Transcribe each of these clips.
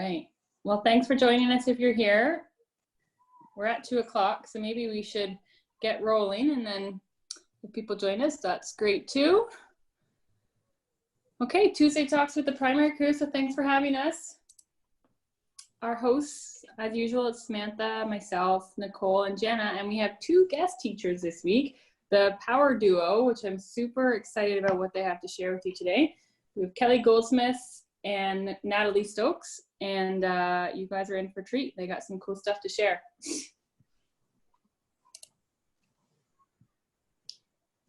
right. Well, thanks for joining us if you're here. We're at 2 o'clock, so maybe we should get rolling, and then if people join us, that's great too. Okay, Tuesday Talks with the Primary Crew, so thanks for having us. Our hosts, as usual, it's Samantha, myself, Nicole, and Jenna, and we have 2 guest teachers this week, the Power Duo, which I'm super excited about what they have to share with you today. We have Kelly Goldsmith and Natalie Stokes, and you guys are in for a treat. They got some cool stuff to share.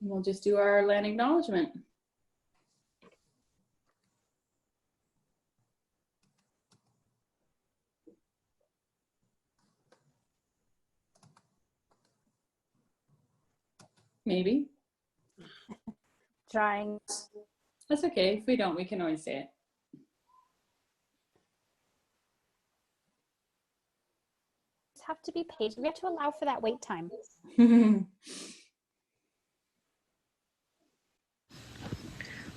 And we'll just do our land acknowledgement. Maybe. Trying. That's okay. If we don't, we can always say it. Have to be paid. We have to allow for that wait time.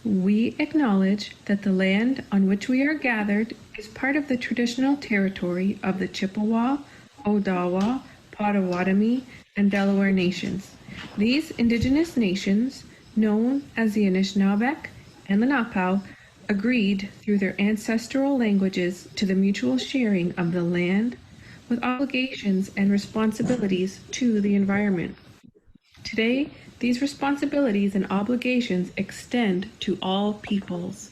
We acknowledge that the land on which we are gathered is part of the traditional territory of the Chippewa, Odawa, Potawatomi, and Delaware nations. These indigenous nations, known as the Anishinaabeg and the Napo, agreed through their ancestral languages to the mutual sharing of the land, with obligations and responsibilities to the environment. Today, these responsibilities and obligations extend to all peoples.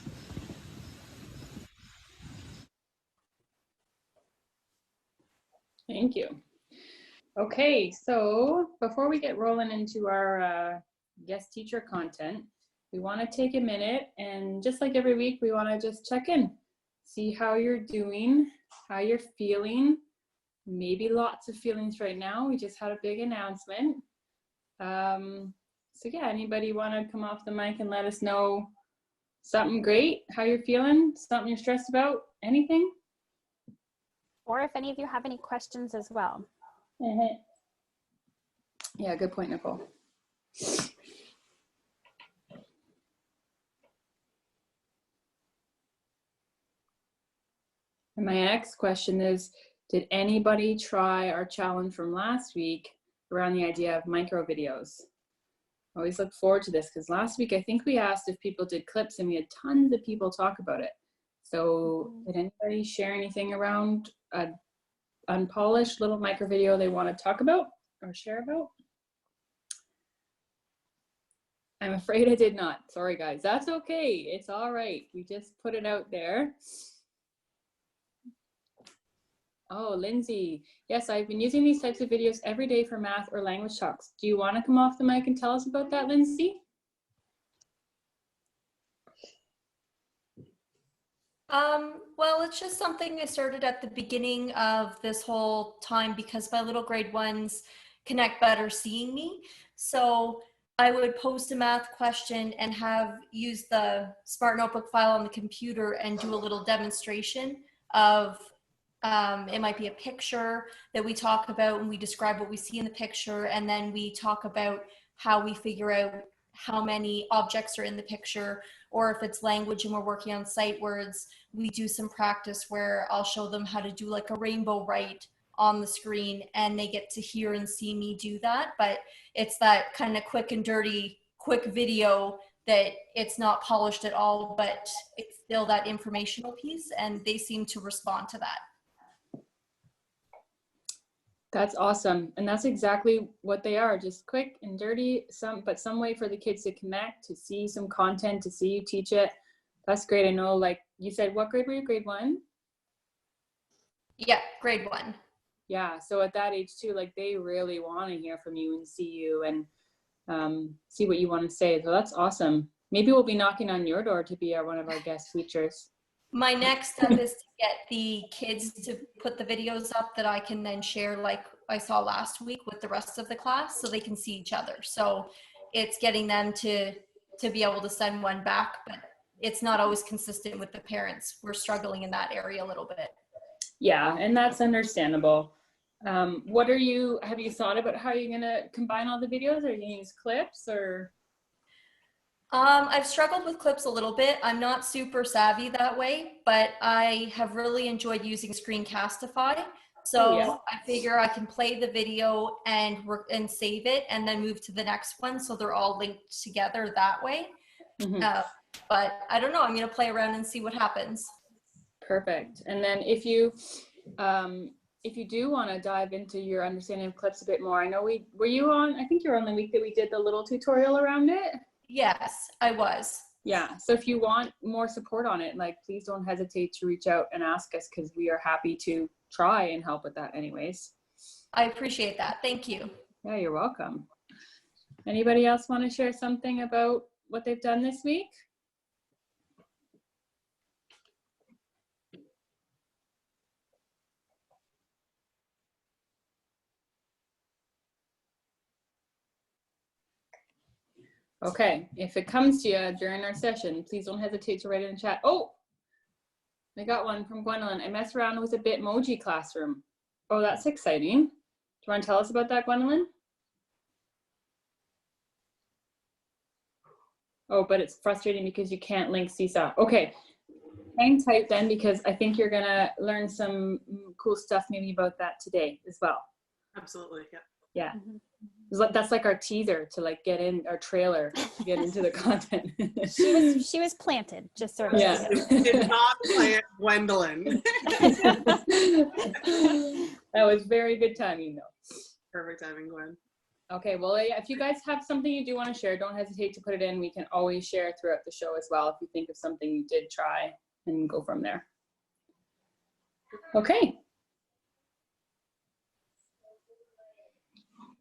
Thank you. Okay, so before we get rolling into our guest teacher content, we want to take a minute, and just like every week, we want to just check in, see how you're doing, how you're feeling. Maybe lots of feelings right now. We just had a big announcement. So yeah, anybody want to come off the mic and let us know something great, how you're feeling, something you're stressed about, anything? Or if any of you have any questions as well. Mm-hmm. Yeah, good point, Nicole. And my next question is, did anybody try our challenge from last week around the idea of micro videos? I always look forward to this because last week I think we asked if people did clips and we had tons of people talk about it. So did anybody share anything around an unpolished little micro video they want to talk about or share about? I'm afraid I did not. Sorry guys, that's okay. It's all right. We just put it out there. Oh, Lindsay. Yes, I've been using these types of videos every day for math or language talks. Do you want to come off the mic and tell us about that, Lindsay? Well, it's just something I started at the beginning of this whole time because my little grade ones connect better seeing me. So I would post a math question and have used the Smart Notebook file on the computer and do a little demonstration of it might be a picture that we talk about and we describe what we see in the picture, and then we talk about how we figure out how many objects are in the picture, or if it's language and we're working on sight words, we do some practice where I'll show them how to do like a rainbow write on the screen and they get to hear and see me do that. But it's that kind of quick and dirty, quick video that it's not polished at all, but it's still that informational piece, and they seem to respond to that. That's awesome. And that's exactly what they are, just quick and dirty, but some way for the kids to connect, to see some content, to see you teach it. That's great. I know, like you said, what grade were you? Grade 1? Yeah, grade 1. Yeah, so at that age too, like they really want to hear from you and see you and see what you want to say. So that's awesome. Maybe we'll be knocking on your door to be one of our guest teachers. My next step is to get the kids to put the videos up that I can then share like I saw last week with the rest of the class so they can see each other. So it's getting them to be able to send one back, but it's not always consistent with the parents. We're struggling in that area a little bit. Yeah, and that's understandable. Have you thought about how you're gonna combine all the videos? Are you gonna use clips or? I've struggled with clips a little bit. I'm not super savvy that way, but I have really enjoyed using Screencastify. So Oh, yeah. I figure I can play the video and save it and then move to the next one. So they're all linked together that way. Mhm. But I don't know. I'm going to play around and see what happens. Perfect. And then if you do want to dive into your understanding of clips a bit more, I know I think you were on the week that we did the little tutorial around it. Yes, I was. Yeah. So if you want more support on it, like, please don't hesitate to reach out and ask us, because we are happy to try and help with that anyways. I appreciate that. Thank you. Yeah, you're welcome. Anybody else want to share something about what they've done this week? Okay, if it comes to you during our session, please don't hesitate to write it in chat. Oh, I got one from Gwendolyn. I mess around with a Bitmoji classroom. Oh, that's exciting. Do you want to tell us about that, Gwendolyn? Oh, but it's frustrating because you can't link Seesaw. Okay, hang tight then, because I think you're gonna learn some cool stuff maybe about that today as well. Absolutely, yeah. Yeah. That's like our teaser to like get in, our trailer to get into the content. She was planted, just sort of. Yeah. Did not play it, Gwendolyn. That was very good timing though. Perfect timing, Gwen. Okay, well, yeah, if you guys have something you do want to share, don't hesitate to put it in. We can always share throughout the show as well if you think of something you did try, and go from there. Okay.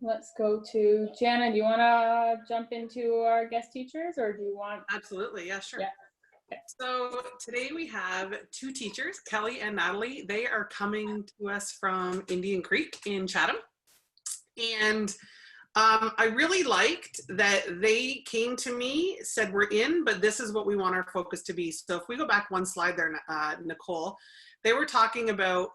Let's go to Jana. Do you want to jump into our guest teachers, or do you want? Absolutely, yeah, sure. Yeah. So today we have two teachers, Kelly and Natalie. They are coming to us from Indian Creek in Chatham. And I really liked that they came to me, said we're in, but this is what we want our focus to be. So if we go back one slide there, Nicole, they were talking about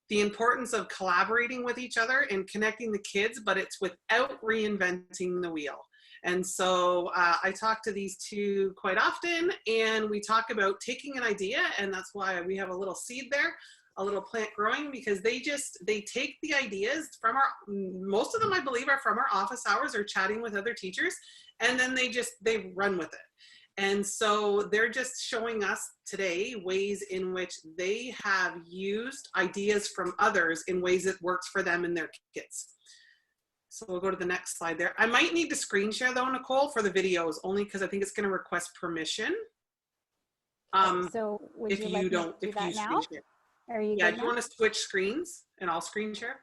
the importance of collaborating with each other and connecting the kids, but it's without reinventing the wheel. And so I talk to these two quite often, and we talk about taking an idea, and that's why we have a little seed there, a little plant growing, because they take the ideas from most of them I believe are from our office hours or chatting with other teachers, and then they run with it. And so they're just showing us today ways in which they have used ideas from others in ways that works for them and their kids. So we'll go to the next slide there. I might need to screen share though, Nicole, for the videos, only because I think it's going to request permission. So would you like me to do that now? Are you yeah, do you want to switch screens and I'll screen share?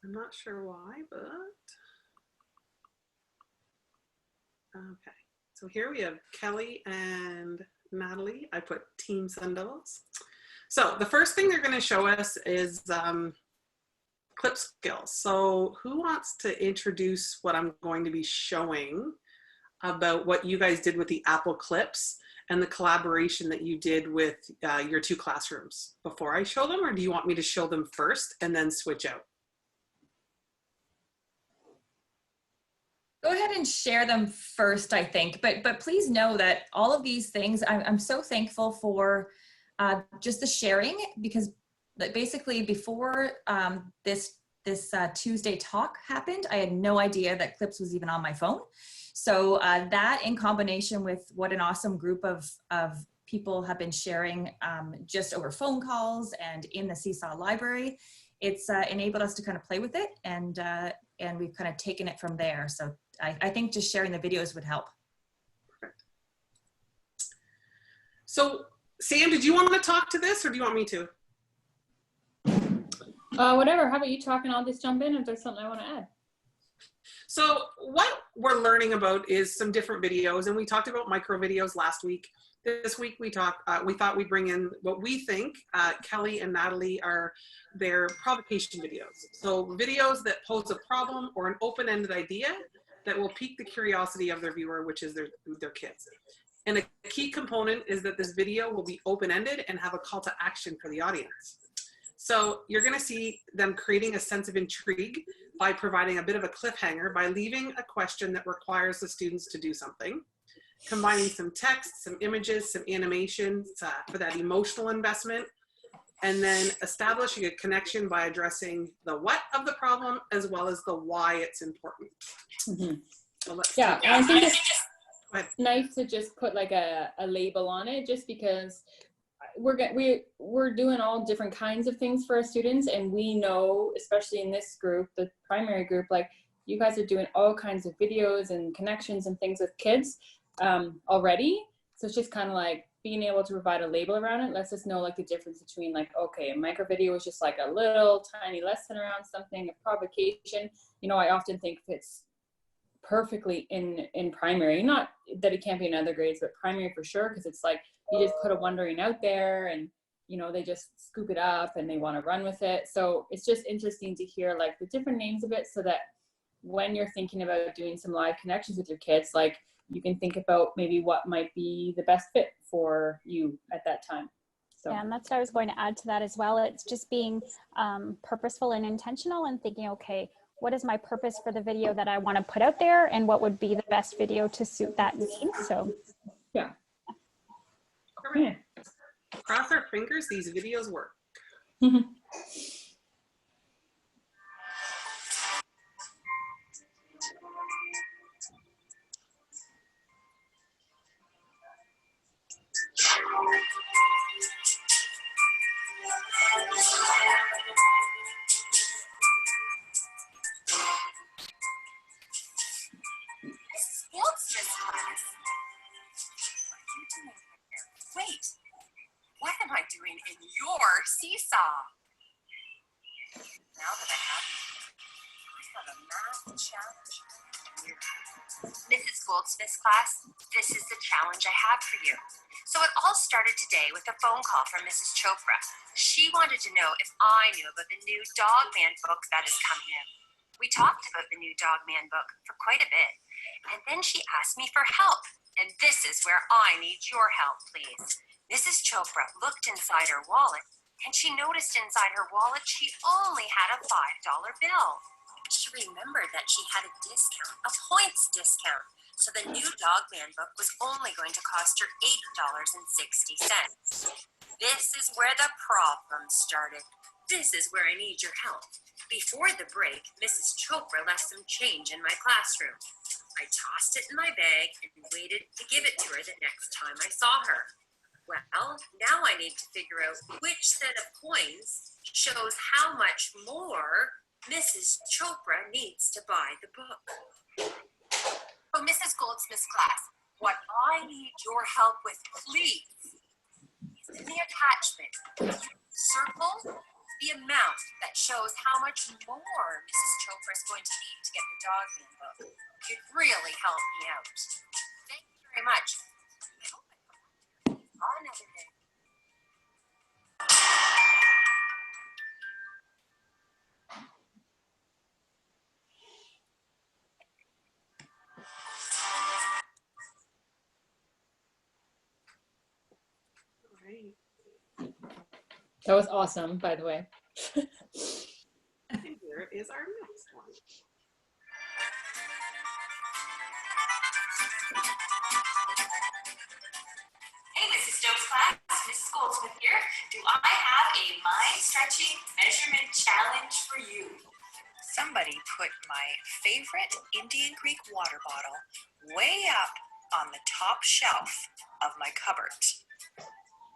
I'm not sure why, but okay. So here we have Kelly and Natalie. I put Team Sun Devils. So the first thing they're going to show us is clip skills. So who wants to introduce what I'm going to be showing about what you guys did with the Apple clips and the collaboration that you did with your two classrooms before I show them, or do you want me to show them first and then switch out? Go ahead and share them first, I think, but please know that all of these things, I'm so thankful for just the sharing, because basically before this Tuesday talk happened, I had no idea that Clips was even on my phone. So that, in combination with what an awesome group of people have been sharing just over phone calls and in the Seesaw library, it's enabled us to kind of play with it, and we've kind of taken it from there. So I think just sharing the videos would help. Perfect. So Sam, did you want to talk to this, or do you want me to? Whatever, how about you talk and I'll just jump in if there's something I want to add. So what we're learning about is some different videos, and we talked about micro videos last week. This week we thought we'd bring in what we think Kelly and Natalie are their provocation videos. So videos that pose a problem or an open-ended idea that will pique the curiosity of their viewer, which is their kids. And a key component is that this video will be open-ended and have a call to action for the audience. So you're going to see them creating a sense of intrigue by providing a bit of a cliffhanger by leaving a question that requires the students to do something, combining some text, some images, some animations for that emotional investment, and then establishing a connection by addressing the what of the problem as well as the why it's important. Mm-hmm. So yeah, and I think it's nice to just put like a label on it, just because we're doing all different kinds of things for our students, and we know, especially in this group, the primary group, like you guys are doing all kinds of videos and connections and things with kids already. So it's just kind of like being able to provide a label around it lets us know like the difference between like, okay, a micro video is just like a little tiny lesson around something, a provocation. You know, I often think fits perfectly in primary, not that it can't be in other grades, but primary for sure, because it's like you just put a wondering out there and you know they just scoop it up and they want to run with it. So it's just interesting to hear like the different names of it, so that when you're thinking about doing some live connections with your kids, like you can think about maybe what might be the best fit for you at that time. So yeah, and that's what I was going to add to that as well. It's just being purposeful and intentional and thinking, okay, what is my purpose for the video that I want to put out there, and what would be the best video to suit that need? So yeah. Yeah. Cross our fingers, these videos work. Wait, what am I doing in your seesaw? Now that I have you, I have a math challenge. Mrs. Goldsmith's class, this is the challenge I have for you. So it all started today with a phone call from Mrs. Chopra. She wanted to know if I knew about the new Dog Man book that is coming in. We talked about the new Dog Man book for quite a bit, and then she asked me for help. And this is where I need your help, please. Mrs. Chopra looked inside her wallet, and she noticed inside her wallet she only had a $5 bill. She remembered that she had a discount, a points discount. So the new Dog Man book was only going to cost her $8.60. This is where the problem started. This is where I need your help. Before the break, Mrs. Chopra left some change in my classroom. I tossed it in my bag and waited to give it to her the next time I saw her. Well, now I need to figure out which set of coins shows how much more Mrs. Chopra needs to buy the book. So, Mrs. Goldsmith's class, what I need your help with, please, is in the attachment. You circle the amount that shows how much more Mrs. Chopra is going to need to get the Dog Man book. You'd really help me out. Thank you very much. I hope I come back to you on another day. That was awesome, by the way. And here is our next one. Hey, Mrs. Stokes class, Mrs. Goldsmith here. Do I have a mind-stretching measurement challenge for you? Somebody put my favorite Indian Creek water bottle way up on the top shelf of my cupboard.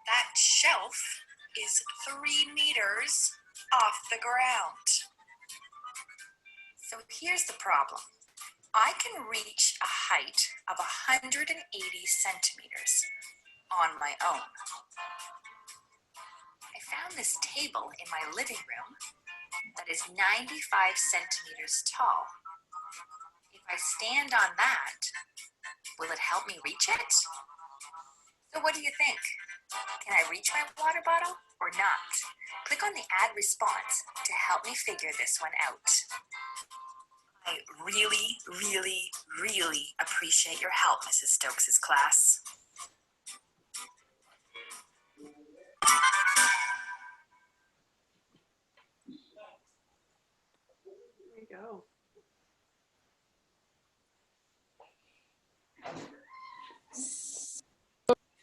That shelf is 3 meters off the ground. So here's the problem. I can reach a height of 180 centimeters on my own. I found this table in my living room that is 95 centimeters tall. If I stand on that, will it help me reach it? So what do you think? Can I reach my water bottle or not? Click on the add response to help me figure this one out. I really, really, really appreciate your help, Mrs. Stokes' class. go.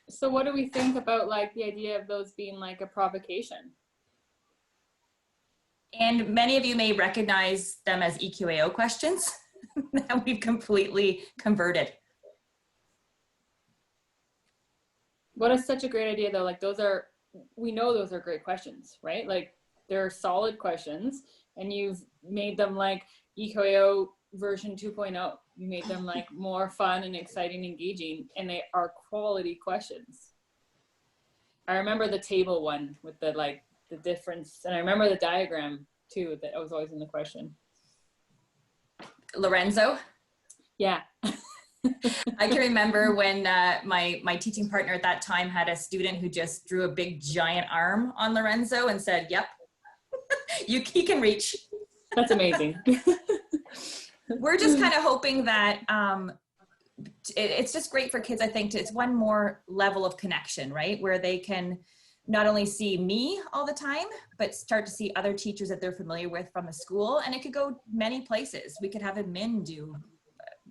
So what do we think about like the idea of those being like a provocation? And many of you may recognize them as EQAO questions that we've completely converted. What is such a great idea though? Like those are, we know those are great questions, right? Like they're solid questions and you've made them like EQAO version 2.0. You made them like more fun and exciting, engaging, and they are quality questions. I remember the table one with the like the difference, and I remember the diagram too that was always in the question. Lorenzo? Yeah. I can remember when my teaching partner at that time had a student who just drew a big giant arm on Lorenzo and said, yep, he can reach. That's amazing. We're just kind of hoping that it's just great for kids, I think, it's one more level of connection, right? Where they can not only see me all the time, but start to see other teachers that they're familiar with from the school. And it could go many places. We could have admin do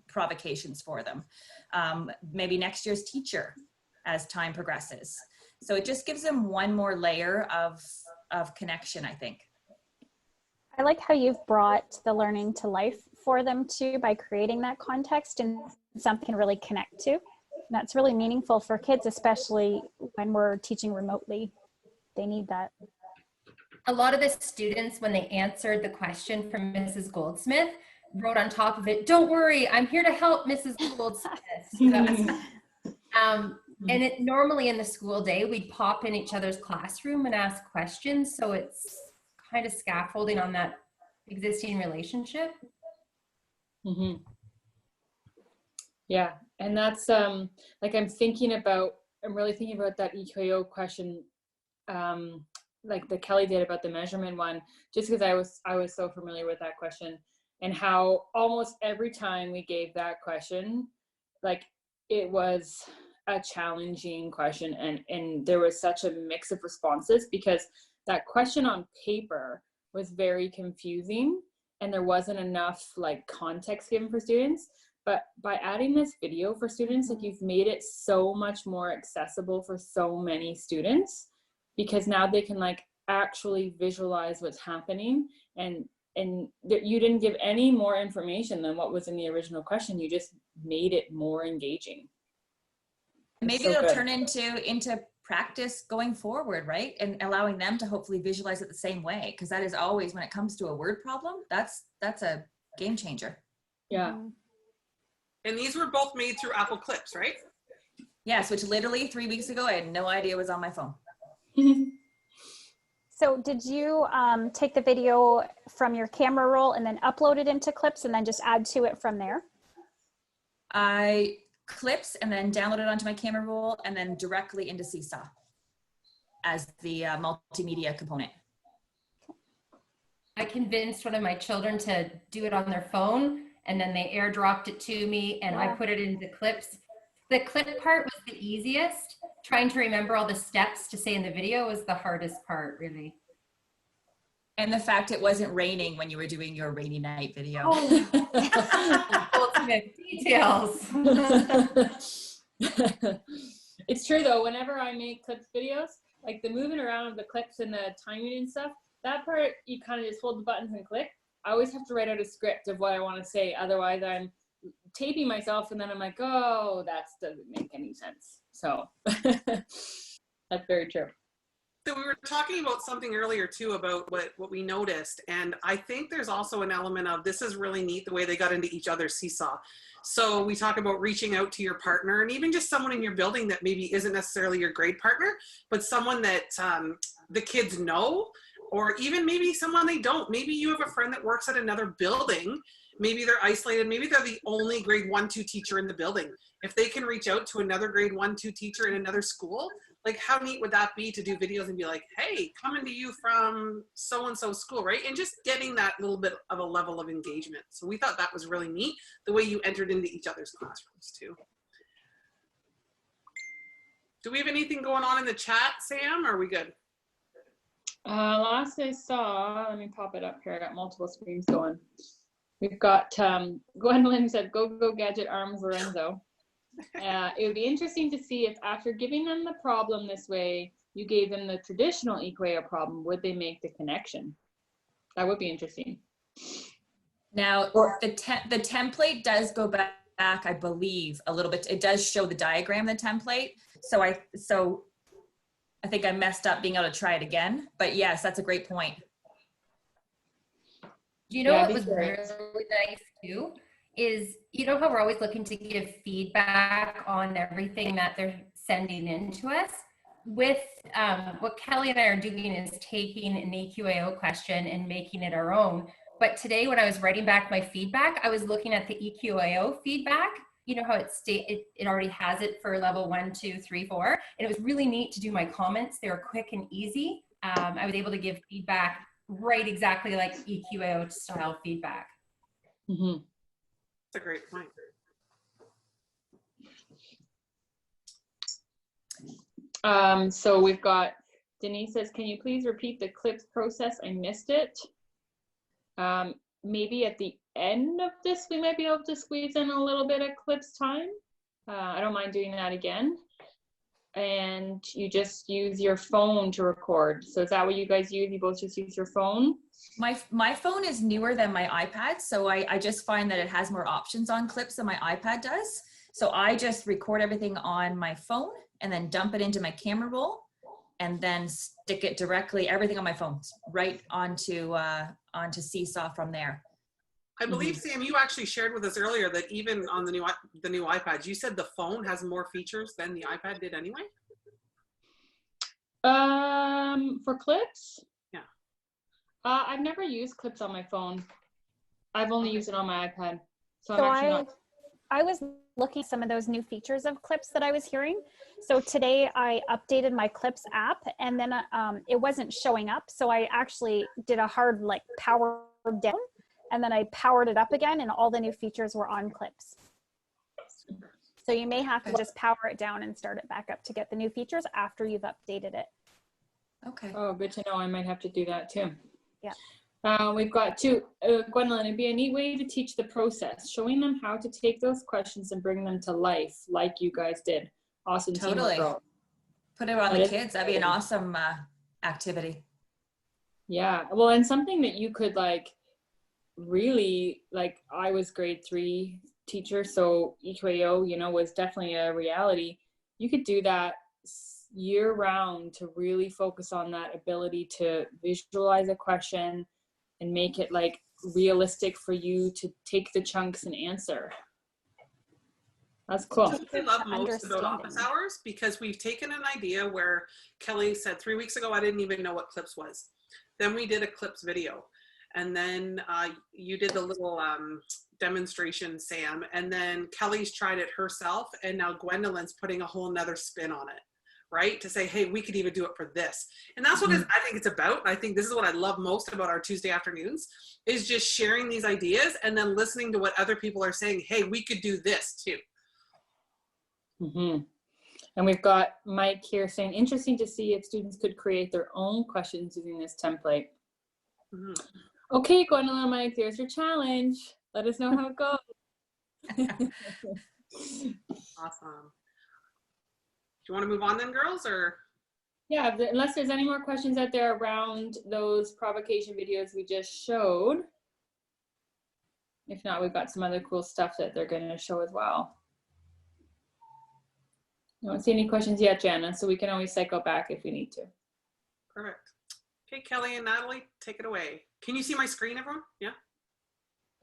provocations for them. Maybe next year's teacher as time progresses. So it just gives them one more layer of connection, I think. I like how you've brought the learning to life for them too by creating that context and something can really connect to. That's really meaningful for kids, especially when we're teaching remotely. They need that. A lot of the students, when they answered the question from Mrs. Goldsmith, wrote on top of it, "Don't worry, I'm here to help Mrs. Goldsmith." And it normally in the school day, we'd pop in each other's classroom and ask questions. So it's kind of scaffolding on that existing relationship. Mm-hmm. Yeah, and that's like I'm really thinking about that EQAO question, like the Kelly did about the measurement one, just because I was so familiar with that question, and how almost every time we gave that question, like it was a challenging question, and there was such a mix of responses because that question on paper was very confusing and there wasn't enough like context given for students. But by adding this video for students, like you've made it so much more accessible for so many students, because now they can like actually visualize what's happening, and you didn't give any more information than what was in the original question. You just made it more engaging. Maybe so it'll good. turn into practice going forward, right? And allowing them to hopefully visualize it the same way, because that is always, when it comes to a word problem, that's a game changer. Yeah. And these were both made through Apple Clips, right? Yes, which literally 3 weeks ago, I had no idea was on my phone. So did you take the video from your camera roll and then upload it into Clips and then just add to it from there? I clips and then download it onto my camera roll and then directly into Seesaw as the multimedia component. I convinced one of my children to do it on their phone, and then they airdropped it to me, and I put it into Clips. The clip part was the easiest. Trying to remember all the steps to say in the video was the hardest part, really. And the fact it wasn't raining when you were doing your rainy night video. Oh, ultimate details. It's true though, whenever I make clips videos, like the moving around of the clips and the timing and stuff, that part you kind of just hold the buttons and click. I always have to write out a script of what I want to say, otherwise I'm taping myself and then I'm like, oh, that doesn't make any sense. So that's very true. So we were talking about something earlier too about what we noticed, and I think there's also an element of, this is really neat the way they got into each other's Seesaw. So we talk about reaching out to your partner, and even just someone in your building that maybe isn't necessarily your grade partner, but someone that the kids know, or even maybe someone they don't. Maybe you have a friend that works at another building. Maybe they're isolated. Maybe they're the only grade 1-2 teacher in the building. If they can reach out to another grade 1-2 teacher in another school, like how neat would that be to do videos and be like, hey, coming to you from so-and-so school, right? And just getting that little bit of a level of engagement. So we thought that was really neat, the way you entered into each other's classrooms too. Do we have anything going on in the chat, Sam, or are we good? Last I saw, let me pop it up here. I got multiple screens going. We've got Gwendolyn said, go, go, gadget arms, Lorenzo. It would be interesting to see if after giving them the problem this way, you gave them the traditional equation problem, would they make the connection? That would be interesting. Now, the template does go back, I believe, a little bit. It does show the diagram, the template. So I think I messed up being able to try it again. But yes, that's a great point. You know what was really nice too is, you know how we're always looking to give feedback on everything that they're sending in to us? With what Kelly and I are doing is taking an EQAO question and making it our own. But today when I was writing back my feedback, I was looking at the EQAO feedback. You know how it already has it for level 1, 2, 3, 4. And it was really neat to do my comments. They were quick and easy. I was able to give feedback right exactly like EQAO style feedback. Mm-hmm. That's a great point. So we've got, Denise says, can you please repeat the clips process? I missed it. Maybe at the end of this, we might be able to squeeze in a little bit of clips time. I don't mind doing that again. And you just use your phone to record. So is that what you guys use? You both just use your phone? My phone is newer than my iPad. So I just find that it has more options on clips than my iPad does. So I just record everything on my phone and then dump it into my camera roll and then stick it directly, everything on my phone, right onto Seesaw from there. I believe, Sam, you actually shared with us earlier that even on the new iPads, you said the phone has more features than the iPad did anyway? For clips? Yeah. I've never used clips on my phone. I've only used it on my iPad. So I was looking at some of those new features of clips that I was hearing. So today I updated my clips app and then it wasn't showing up. So I actually did a hard power down and then I powered it up again and all the new features were on clips. So you may have to just power it down and start it back up to get the new features after you've updated it. Okay. Oh, good to know. I might have to do that too. Yeah. We've got two, Gwendolyn, it'd be a neat way to teach the process, showing them how to take those questions and bring them to life like you guys did. Awesome. Totally. Teamwork. Put it on the kids. That'd be an awesome activity. Yeah. Well, and something that you could really, I was grade 3 teacher, so EQAO, was definitely a reality. You could do that year round to really focus on that ability to visualize a question and make it realistic for you to take the chunks and answer. That's cool. That's what I love most about office hours, because we've taken an idea where Kelly said 3 weeks ago, I didn't even know what clips was. Then we did a clips video. And then you did the little demonstration, Sam. And then Kelly's tried it herself. And now Gwendolyn's putting a whole nother spin on it, right? To say, hey, we could even do it for this. And that's what I think it's about. I think this is what I love most about our Tuesday afternoons, is just sharing these ideas and then listening to what other people are saying. Hey, we could do this too. And we've got Mike here saying, interesting to see if students could create their own questions using this template. Okay, Gwendolyn, Mike, there's your challenge. Let us know how it goes. Awesome. Do you want to move on then, girls, or? Yeah, unless there's any more questions out there around those provocation videos we just showed. If not, we've got some other cool stuff that they're going to show as well. I don't see any questions yet, Jana, so we can always cycle back if we need to. Perfect. Okay, Kelly and Natalie, take it away. Can you see my screen, everyone? Yeah?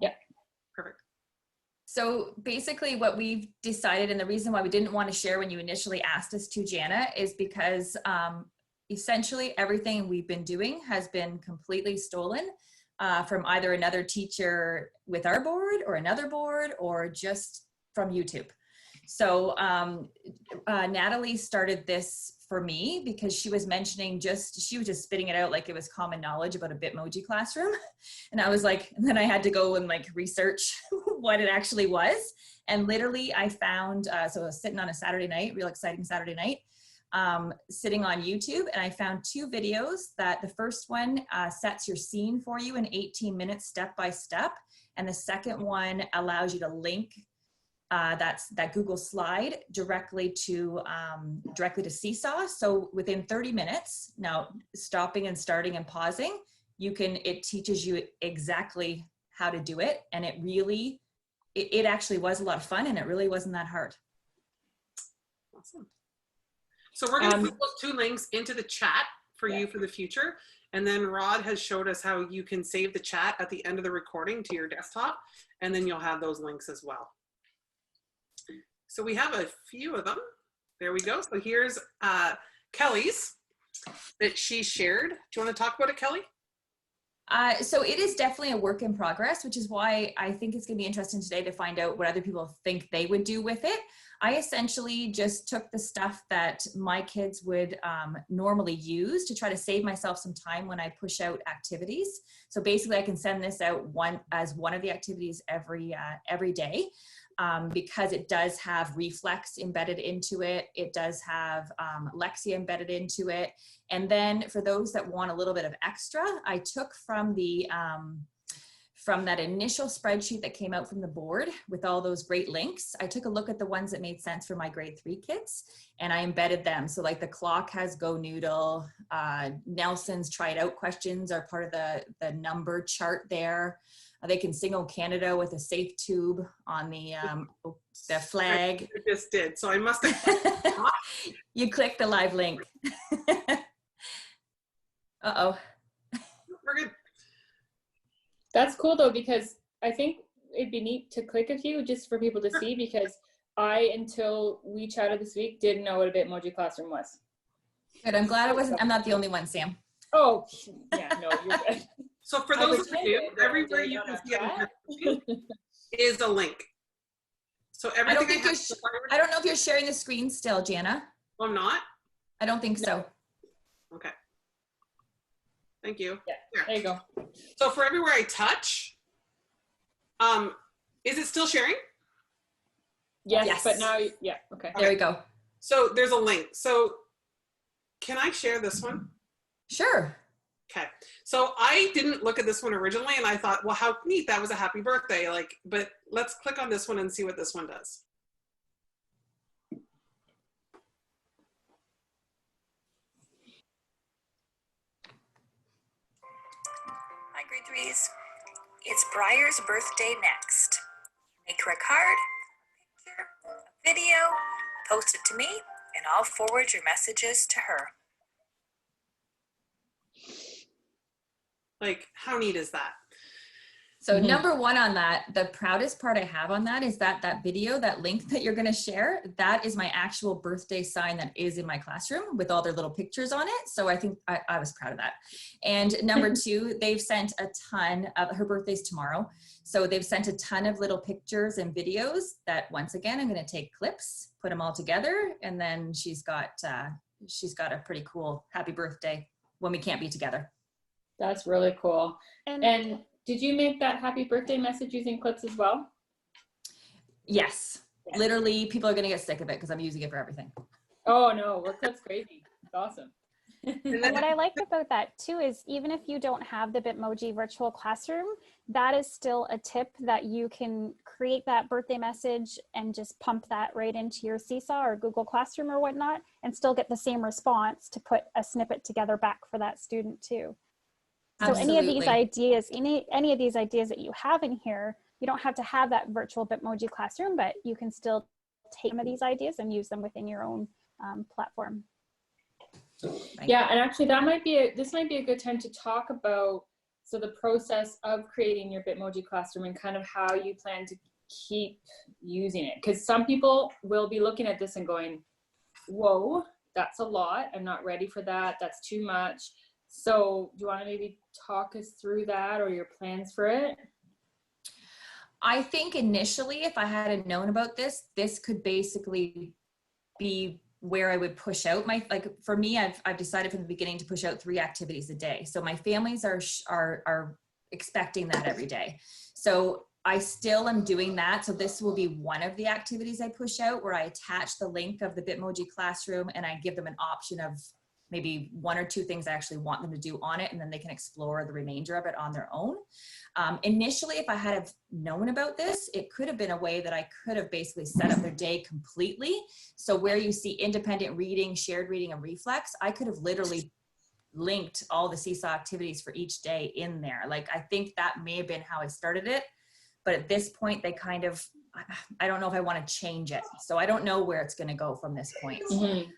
Yeah. Perfect. So basically what we've decided, and the reason why we didn't want to share when you initially asked us to, Jana, is because essentially everything we've been doing has been completely stolen from either another teacher with our board or another board or just from YouTube. So Natalie started this for me because she was mentioning she was just spitting it out like it was common knowledge about a Bitmoji classroom. And I was like, and then I had to go and research what it actually was. And literally I found, so I was sitting on a Saturday night, real exciting Saturday night, sitting on YouTube, and I found 2 videos that the first one sets your scene for you in 18 minutes, step by step. And the second one allows you to link that Google slide directly to Seesaw. So within 30 minutes, now stopping and starting and pausing, it teaches you exactly how to do it. And it actually was a lot of fun, and it really wasn't that hard. Awesome. So we're going to put those 2 links into the chat for you for the future. And then Rod has showed us how you can save the chat at the end of the recording to your desktop, and then you'll have those links as well. So we have a few of them. There we go. So here's Kelly's that she shared. Do you want to talk about it, Kelly? So it is definitely a work in progress, which is why I think it's going to be interesting today to find out what other people think they would do with it. I essentially just took the stuff that my kids would normally use to try to save myself some time when I push out activities. So basically I can send this out as one of the activities every day. Because it does have Reflex embedded into it. It does have Lexia embedded into it. And then for those that want a little bit of extra, I took from that initial spreadsheet that came out from the board with all those great links, I took a look at the ones that made sense for my grade 3 kids, and I embedded them. So like the clock has Go Noodle, Nelson's Try It Out questions are part of the number chart there. They can sing "O Canada" with a safe tube on the flag. I just did, so I must have. You click the live link. Uh-oh. We're good. That's cool though, because I think it'd be neat to click a few just for people to see, because until we chatted this week, didn't know what a Bitmoji classroom was. Good, I'm glad I'm not the only one, Sam. Oh, yeah, no, you're good. So for those of you, everywhere you can see it is a link. So everything I don't know if you're sharing the screen still, Jana. Oh, I'm not? I don't think so. Okay. Thank you. Yeah, there you go. So for everywhere I touch, is it still sharing? Yes, but now, yeah, okay. There we go. So there's a link. So can I share this one? Sure. Okay. So I didn't look at this one originally, and I thought, well, how neat, that was a happy birthday. But let's click on this one and see what this one does. Hi, grade 3s. It's Briar's birthday next. Make her a card, a picture, a video, post it to me, and I'll forward your messages to her. Like, how neat is that? So number one on that, the proudest part I have on that is that video, that link that you're going to share, that is my actual birthday sign that is in my classroom with all their little pictures on it. So I think I was proud of that. And number two, they've sent a ton of, her birthday's tomorrow. So they've sent a ton of little pictures and videos that, once again, I'm going to take clips, put them all together. And then she's got a pretty cool happy birthday when we can't be together. That's really cool. And did you make that happy birthday message using clips as well? Yes. Yeah. Literally, people are going to get sick of it because I'm using it for everything. Oh, no. Well, clips crazy. It's awesome. And what I like about that too is even if you don't have the Bitmoji virtual classroom, that is still a tip that you can create that birthday message and just pump that right into your Seesaw or Google Classroom or whatnot and still get the same response to put a snippet together back for that student too. So Absolutely. any of these ideas that you have in here, you don't have to have that virtual Bitmoji classroom, but you can still take some of these ideas and use them within your own platform. Yeah, and actually this might be a good time to talk about the process of creating your Bitmoji classroom and kind of how you plan to keep using it. Because some people will be looking at this and going, whoa, that's a lot. I'm not ready for that. That's too much. So do you want to maybe talk us through that or your plans for it? I think initially, if I hadn't known about this could basically be where I would push out for me, I've decided from the beginning to push out 3 activities a day. So my families are expecting that every day. So I still am doing that. So this will be one of the activities I push out where I attach the link of the Bitmoji classroom and I give them an option of maybe 1 or 2 things I actually want them to do on it, and then they can explore the remainder of it on their own. Initially, if I had have known about this, it could have been a way that I could have basically set up their day completely. So where you see independent reading, shared reading, and reflex, I could have literally linked all the Seesaw activities for each day in there. Like, I think that may have been how I started it. But at this point, they kind of, I don't know if I want to change it. So I don't know where it's going to go from this point. Mm-hmm.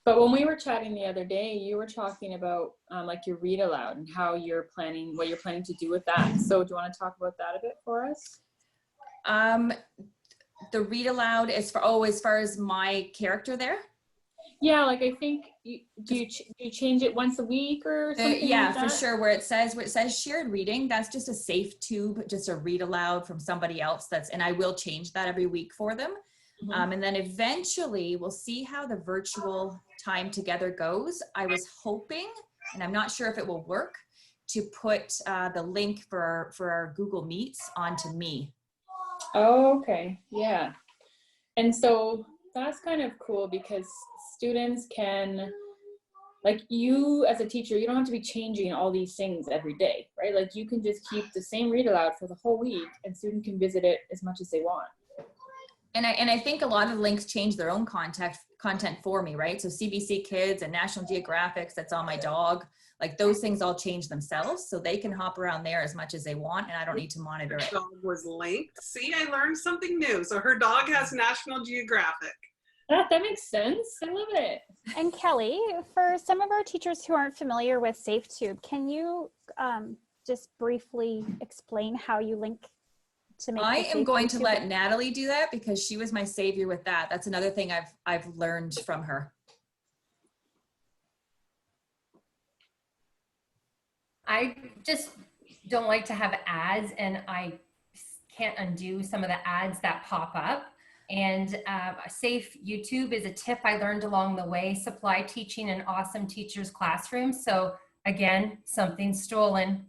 But when we were chatting the other day, you were talking about like your read aloud and how you're planning, what you're planning to do with that. So do you want to talk about that a bit for us? The read aloud is for, as far as my character there? Yeah, like I think, do you change it once a week or something Yeah, like that? for sure. Where it says shared reading, that's just a safe tube, just a read aloud from somebody else. And I will change that every week for them. Mm-hmm. And then eventually we'll see how the virtual time together goes. I was hoping, and I'm not sure if it will work, to put the link for our Google Meets onto me. Oh, okay. Yeah. And so that's kind of cool because students can, like, you as a teacher, you don't have to be changing all these things every day, right? Like, you can just keep the same read aloud for the whole week and students can visit it as much as they want. And I think a lot of the links change their own content for me, right? So CBC Kids and National Geographic, that's on my dog. Like, those things all change themselves, so they can hop around there as much as they want, and I don't need to monitor it. Her dog was linked. See, I learned something new. So her dog has National Geographic. That makes sense. I love it. And Kelly, for some of our teachers who aren't familiar with SafeTube, can you just briefly explain how you link to make? I am going to let Natalie do that because she was my savior with that. That's another thing I've learned from her. I just don't like to have ads, and I can't undo some of the ads that pop up. And Safe YouTube is a tip I learned along the way. Supply teaching in awesome teachers' classrooms. So again, something stolen.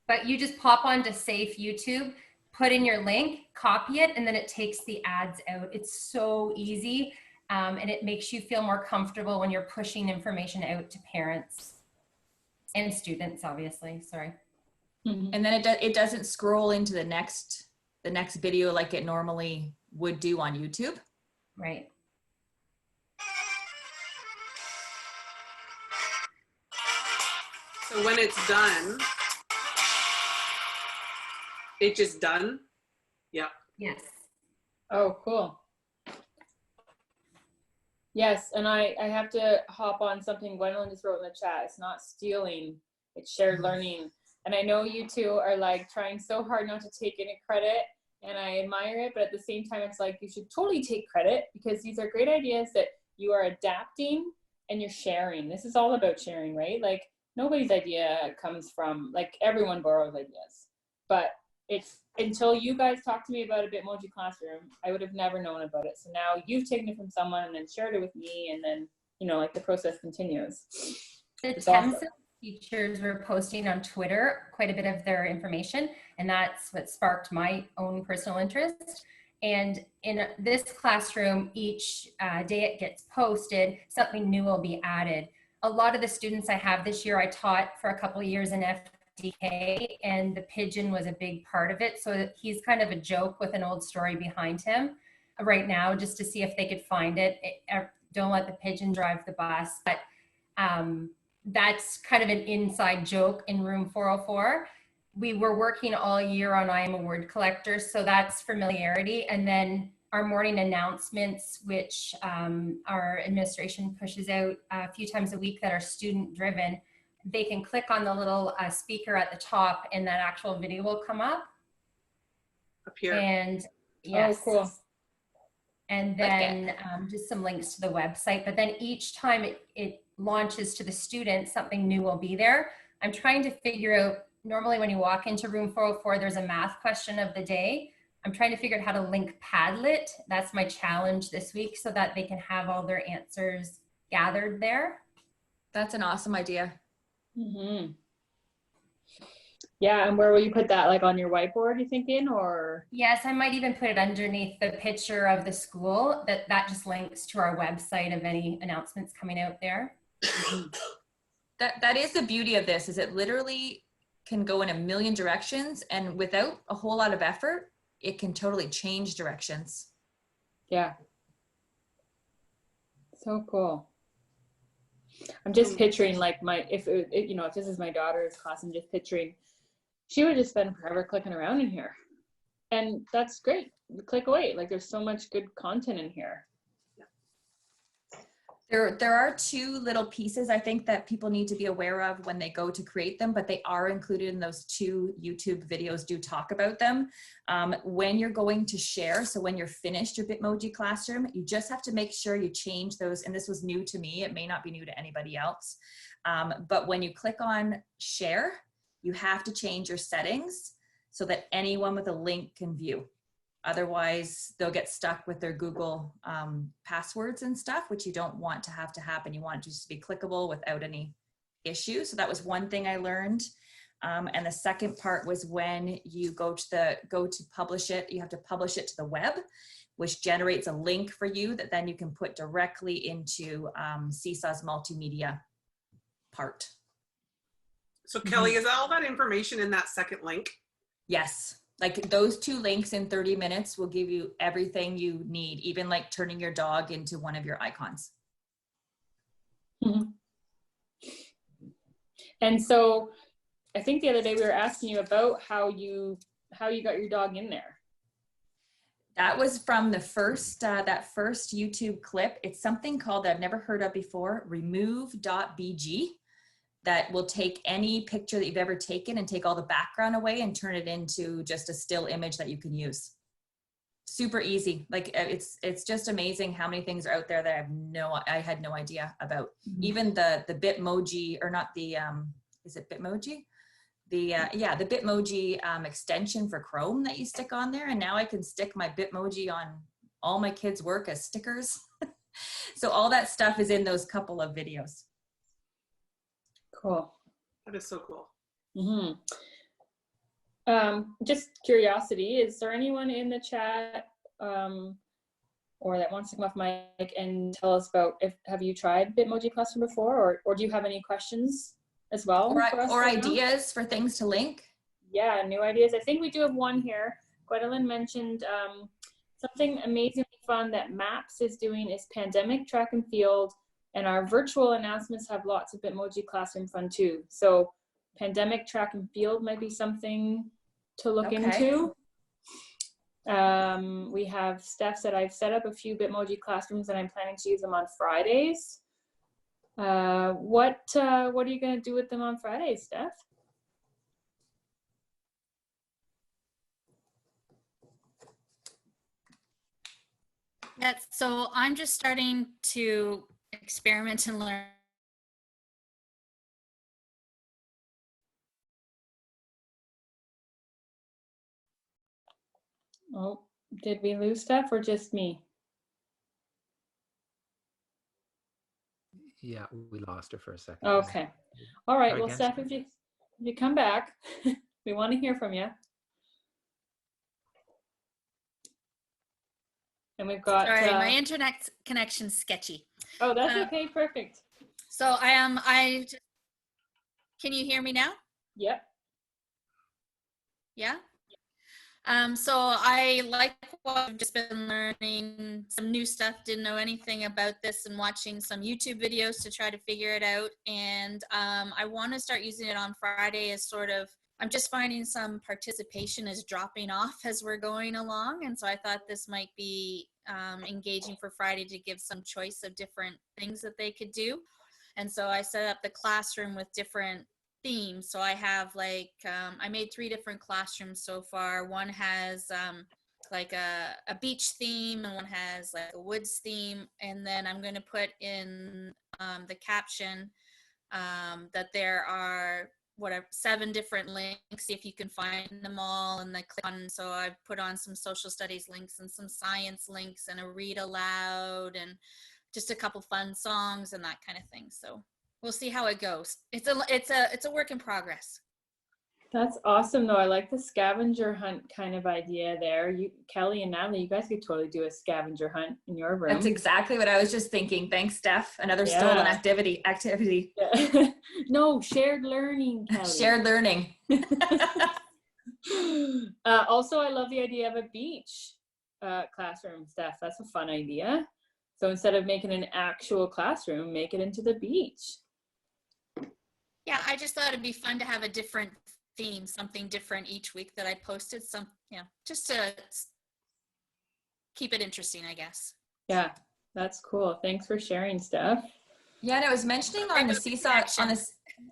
But you just pop onto Safe YouTube, put in your link, copy it, and then it takes the ads out. It's so easy, and it makes you feel more comfortable when you're pushing information out to parents and students, obviously. Sorry. Mm-hmm. And then it doesn't scroll into the next video like it normally would do on YouTube. Right. So when it's done, it's just done. Yep. Yes. Oh, cool. Yes, and I have to hop on something Gwendolyn just wrote in the chat. It's not stealing, it's shared learning. And I know you two are like trying so hard not to take any credit, and I admire it, but at the same time, it's like you should totally take credit because these are great ideas that you are adapting and you're sharing. This is all about sharing, right? Like, nobody's idea comes from, like, everyone borrows ideas. But it's until you guys talked to me about a Bitmoji classroom, I would have never known about it. So now you've taken it from someone and then shared it with me, and then, you know, like, the process continues. The It's Thames awesome. Teachers were posting on Twitter quite a bit of their information, and that's what sparked my own personal interest. And in this classroom, each day it gets posted, something new will be added. A lot of the students I have this year, I taught for a couple of years in FDK, and the pigeon was a big part of it. So he's kind of a joke with an old story behind him right now, just to see if they could find it. Don't let the pigeon drive the bus, but that's kind of an inside joke in room 404. We were working all year on I Am a Word Collector, so that's familiarity. And then our morning announcements, which our administration pushes out a few times a week that are student driven, they can click on the little speaker at the top and that actual video will come up. Up here. And yes. Oh, cool. And then just some links to the website. But then each time it launches to the students, something new will be there. I'm trying to figure out, normally when you walk into room 404, there's a math question of the day. I'm trying to figure out how to link Padlet. That's my challenge this week, so that they can have all their answers gathered there. That's an awesome idea. Mm-hmm. Yeah, and where will you put that? Like on your whiteboard, you thinking, or? Yes, I might even put it underneath the picture of the school. That just links to our website of any announcements coming out there. That is the beauty of this, is it literally can go in a million directions, and without a whole lot of effort, it can totally change directions. Yeah. So cool. I'm just picturing like if this is my daughter's class, I'm just picturing she would just spend forever clicking around in here. And that's great. Click away. Like there's so much good content in here. There are two little pieces I think that people need to be aware of when they go to create them, but they are included in those 2 YouTube videos. Do talk about them. When you're going to share, so when you're finished your Bitmoji classroom, you just have to make sure you change those. And this was new to me. It may not be new to anybody else. But when you click on share, you have to change your settings so that anyone with a link can view. Otherwise, they'll get stuck with their Google passwords and stuff, which you don't want to have to happen. You want it to just be clickable without any issue. So that was one thing I learned. And the second part was when you go to publish it, you have to publish it to the web, which generates a link for you that then you can put directly into Seesaw's multimedia part. So Kelly, is all that information in that second link? Yes. Like those 2 links in 30 minutes will give you everything you need, even like turning your dog into one of your icons. Mm-hmm. And so I think the other day we were asking you about how you got your dog in there. That was from the first, that first YouTube clip. It's something called, I've never heard of before, remove.bg. That will take any picture that you've ever taken and take all the background away and turn it into just a still image that you can use. Super easy. Like it's just amazing how many things are out there that I had no idea about. Mm-hmm. Even the Bitmoji, or not the, is it Bitmoji? The Bitmoji extension for Chrome that you stick on there. And now I can stick my Bitmoji on all my kids' work as stickers. So all that stuff is in those couple of videos. Cool. That is so cool. Mm-hmm. Just curiosity, is there anyone in the chat or that wants to come off mic and tell us about have you tried Bitmoji Classroom before, or do you have any questions as well? Or ideas for things to link? Yeah, new ideas. I think we do have one here. Gwendolyn mentioned something amazingly fun that MAPS is doing is pandemic track and field. And our virtual announcements have lots of Bitmoji Classroom fun too. So pandemic track and field might be something to look into. We have Steph said, I've set up a few Bitmoji Classrooms and I'm planning to use them on Fridays. What are you gonna do with them on Fridays, Steph? Yes, so I'm just starting to experiment and learn. Oh, did we lose Steph or just me? Yeah, we lost her for a second. Okay. All right. Well, Steph, if you come back, we want to hear from you. And we've got. Sorry, my internet connection's sketchy. Oh, that's okay. Perfect. So can you hear me now? Yep. Yeah. So I like what I've just been learning some new stuff, didn't know anything about this, and watching some YouTube videos to try to figure it out. And I want to start using it on Friday as sort of, I'm just finding some participation is dropping off as we're going along. And so I thought this might be engaging for Friday to give some choice of different things that they could do. And so I set up the classroom with different themes. So I have like, I made 3 different classrooms so far. One has like a beach theme, and one has like a woods theme. And then I'm going to put in the caption that there are 7 different links, see if you can find them all, and then click on. So I've put on some social studies links and some science links and a read aloud and just a couple fun songs and that kind of thing. So we'll see how it goes. It's a work in progress. That's awesome though. I like the scavenger hunt kind of idea there. You, Kelly and Natalie, you guys could totally do a scavenger hunt in your room. That's exactly what I was just thinking. Thanks, Steph. Another stolen activity. Yeah. No, shared learning, Kelly. Shared learning. Also, I love the idea of a beach classroom, Steph. That's a fun idea. So instead of making an actual classroom, make it into the beach. Yeah, I just thought it'd be fun to have a different theme, something different each week that I posted. Some, just to keep it interesting, I guess. Yeah, that's cool. Thanks for sharing, Steph. Yeah, and I was mentioning on the Seesaw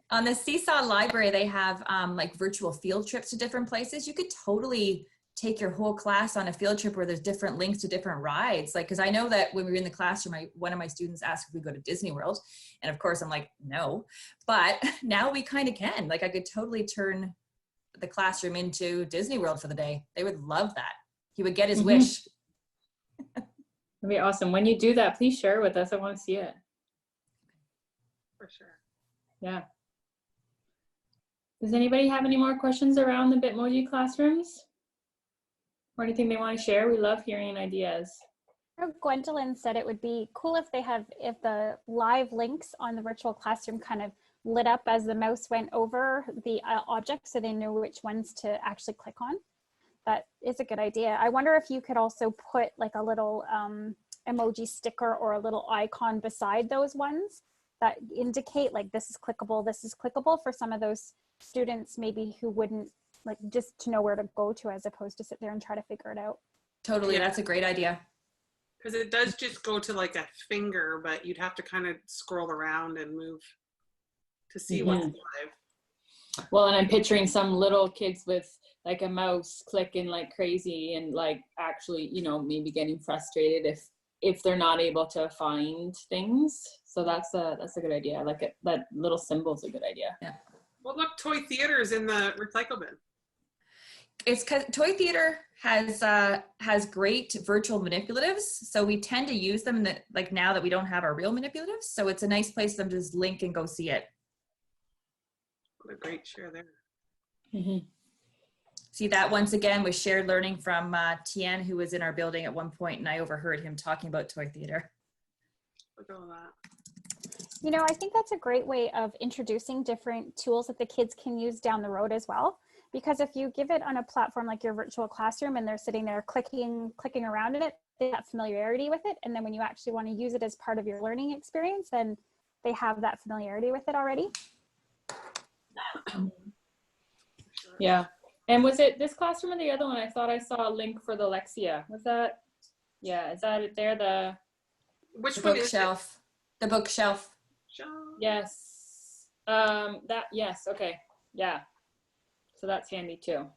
on the Seesaw library, they have like virtual field trips to different places. You could totally take your whole class on a field trip where there's different links to different rides. Like, because I know that when we were in the classroom, one of my students asked if we go to Disney World. And of course I'm like, no, but now we kind of can. Like, I could totally turn the classroom into Disney World for the day. They would love that. He would get his wish. That'd be awesome. When you do that, please share with us. I want to see it. For sure. Yeah. Does anybody have any more questions around the Bitmoji classrooms? Or anything they want to share? We love hearing ideas. Gwendolyn said it would be cool if if the live links on the virtual classroom kind of lit up as the mouse went over the object so they know which ones to actually click on. That is a good idea. I wonder if you could also put like a little emoji sticker or a little icon beside those ones that indicate like this is clickable for some of those students maybe who wouldn't, like, just to know where to go to as opposed to sit there and try to figure it out. Totally, that's a great idea. Because it does just go to like a finger, but you'd have to kind of scroll around and move to see what's live. Well, and I'm picturing some little kids with like a mouse clicking like crazy and like actually, maybe getting frustrated if they're not able to find things. So that's a good idea. I like it. That little symbol's a good idea. Yeah. Well, look, Toy Theater is in the recycle bin. It's because Toy Theater has great virtual manipulatives, so we tend to use them like now that we don't have our real manipulatives. So it's a nice place for them to just link and go see it. What a great share there. See that once again with shared learning from Tien, who was in our building at one point, and I overheard him talking about Toy Theater. Look at all that. I think that's a great way of introducing different tools that the kids can use down the road as well. Because if you give it on a platform like your virtual classroom and they're sitting there clicking around in it, they have familiarity with it. And then when you actually want to use it as part of your learning experience, then they have that familiarity with it already. Yeah. And was it this classroom or the other one? I thought I saw a link for the Lexia. Was that? Yeah. Is that it there? Which the one bookshelf. Is it? The bookshelf. Yes. Yes. Okay. Yeah. So that's handy too.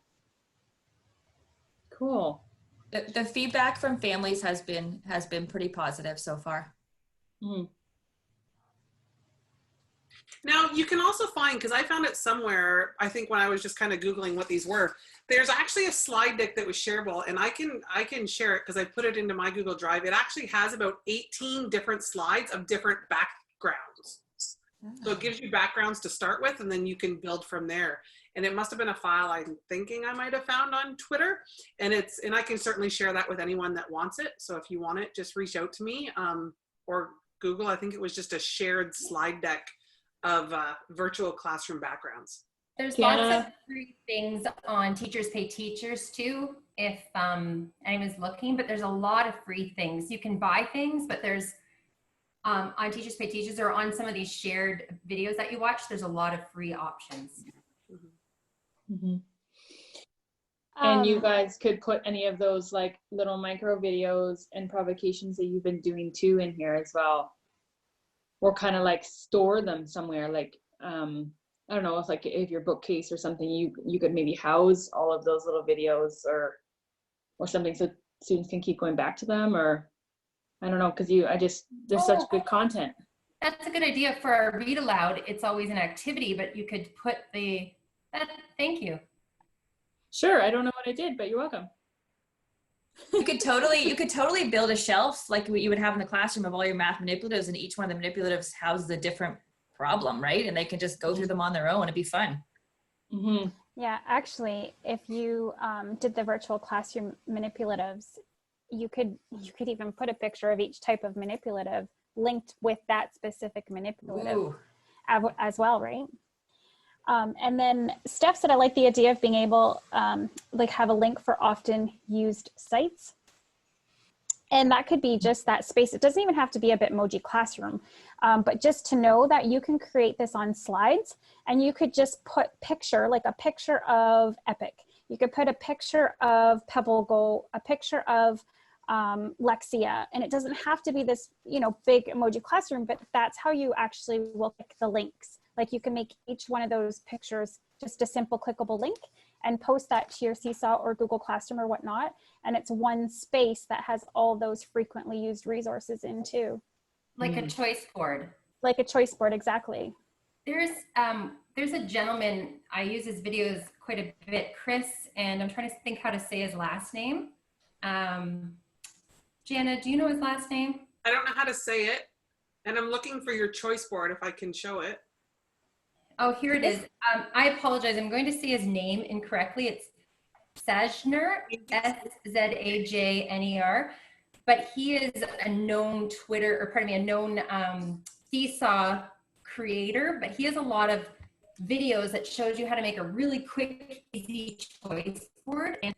Cool. The feedback from families has been pretty positive so far. Now you can also find, because I found it somewhere, I think when I was just kind of Googling what these were, there's actually a slide deck that was shareable, and I can share it because I put it into my Google Drive. It actually has about 18 different slides of different backgrounds. So it gives you backgrounds to start with, and then you can build from there. And it must have been a file I'm thinking I might have found on Twitter, and I can certainly share that with anyone that wants it. So if you want it, just reach out to me or Google. I think it was just a shared slide deck of virtual classroom backgrounds. There's lots of free things on Teachers Pay Teachers too, if anyone's looking, but there's a lot of free things. You can buy things, but there's on Teachers Pay Teachers or on some of these shared videos that you watch, there's a lot of free options. And you guys could put any of those like little micro videos and provocations that you've been doing too in here as well, or kind of like store them somewhere. Like I don't know if your bookcase or something, you could maybe house all of those little videos or something so students can keep going back to them, or I don't know, because there's such good content. That's a good idea for our read aloud. It's always an activity, but you could put thank you. Sure, I don't know what I did, but you're welcome. You could totally build a shelf like what you would have in the classroom of all your math manipulatives, and each one of the manipulatives houses a different problem, right? And they can just go through them on their own. It'd be fun. Yeah, actually, if you did the virtual classroom manipulatives, you could even put a picture of each type of manipulative linked with that specific manipulative. Ooh. As well, right? And then Steph said, I like the idea of being able, like have a link for often used sites. And that could be just that space. It doesn't even have to be a Bitmoji classroom, but just to know that you can create this on slides, and you could just put picture, like a picture of Epic. You could put a picture of PebbleGo, a picture of Lexia, and it doesn't have to be this, you know, big emoji classroom, but that's how you actually will click the links. Like you can make each one of those pictures just a simple clickable link and post that to your Seesaw or Google Classroom or whatnot. And it's one space that has all those frequently used resources in too. Like a choice board. Like a choice board, exactly. There's a gentleman, I use his videos quite a bit, Chris, and I'm trying to think how to say his last name. Jana, do you know his last name? I don't know how to say it, and I'm looking for your choice board if I can show it. Oh, here it is. I apologize. I'm going to say his name incorrectly. It's Sajner, Szajner, but he is a known Twitter, or pardon me, a known Seesaw creator, but he has a lot of videos that shows you how to make a really quick, easy choice board. And